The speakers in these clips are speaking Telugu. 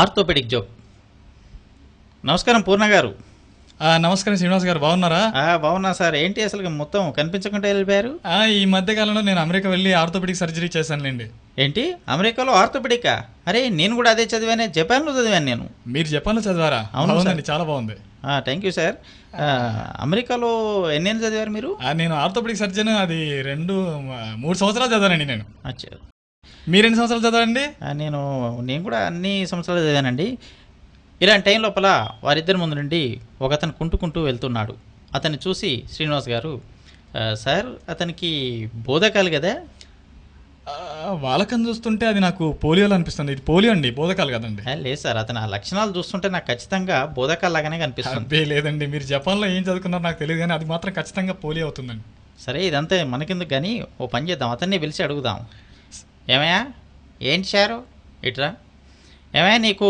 Orthopaedic joke. నమస్కారం పూర్ణ గారు. నమస్కారం శ్రీనివాస్ గారు, బాగున్నారా? బాగున్నా సార్. ఏంటి అసలు మొత్తం కనిపించకుండా వెళ్ళిపోయారు? ఈ మధ్య కాలంలో నేను అమెరికా వెళ్ళి ఆర్థోపెడిక్ సర్జరీ చేశానులేండి. ఏంటి, అమెరికాలో ఆర్థోపెడికా? అరే నేను కూడా అదే చదివానే, జపాన్లో చదివాను నేను. మీరు జపాన్లో చదివారా? అవునండి, చాలా బాగుంది. Thank you sir. అమెరికాలో ఎన్నేళ్ళు చదివారు మీరు? నేను ఆర్థోపెడిక్ సర్జన్ అది 3 సంవత్సరాలు చదివానండి నేను. అచ్చా, మీరు ఎన్ని సంవత్సరాలు చదవండి? నేను కూడా అన్ని సంవత్సరాలు చదివానండి. ఇలాంటి టైం లోపల వారిద్దరి ముందు నుండి ఒక అతను కుంటుకుంటూ వెళ్తున్నాడు. అతన్ని చూసి శ్రీనివాస్ గారు, సార్ అతనికి బోధకాలు కదా? వాళ్ళకని చూస్తుంటే అది నాకు పోలియోలో అనిపిస్తుంది. ఇది పోలియో అండి, బోధకాలు కదండి. లేదు సార్, అతని ఆ లక్షణాలు చూస్తుంటే నాకు ఖచ్చితంగా బోధకాలు లాగానే కనిపిస్తుంది. లేదండి, మీరు జపాన్లో ఏం చదువుకున్నారో నాకు తెలియదు, కానీ అది మాత్రం ఖచ్చితంగా పోలియో అవుతుందండి. సరే ఇదంతా మనకెందుకు కానీ ఓ పని చేద్దాం, అతన్ని పిలిచి అడుగుదాం. ఏమయ్యా, ఏంటి సారు ఇట్రా, ఏమయ్యా నీకు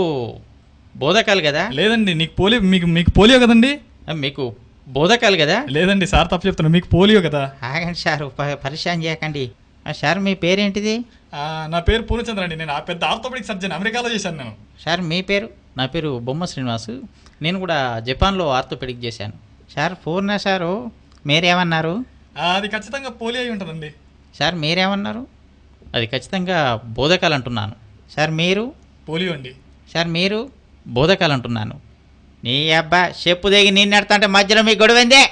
బోధకాలు కదా? లేదండి, మీకు పోలియో కదండి. మీకు బోధకాలు కదా? లేదండి సార్, తప్పు చెప్తున్నా, మీకు పోలియో కదా. ఆగండి సారు, పరిశాన్ చేయకండి. సార్ మీ పేరేంటిది? నా పేరు పూర్ణచంద్ర అండి, నేను పెద్ద ఆర్థోపెడిక్ సర్జన్, అమెరికాలో చేశాను నేను. సార్ మీ పేరు? నా పేరు బొమ్మ శ్రీనివాసు, నేను కూడా జపాన్లో ఆర్థోపెడిక్ చేశాను. సార్ పూర్ణ సారు మీరేమన్నారు? అది ఖచ్చితంగా పోలియో అయి ఉంటుందండి. సార్ మీరేమన్నారు? అది ఖచ్చితంగా బోధకాలు అంటున్నాను. సార్ మీరు? పోలియో అండి. సార్ మీరు? బోధకాలు అంటున్నాను. నీ అబ్బా చెప్పు దిగి నిన్నెడతా అంటే మధ్యలో మీ గొడవైందే.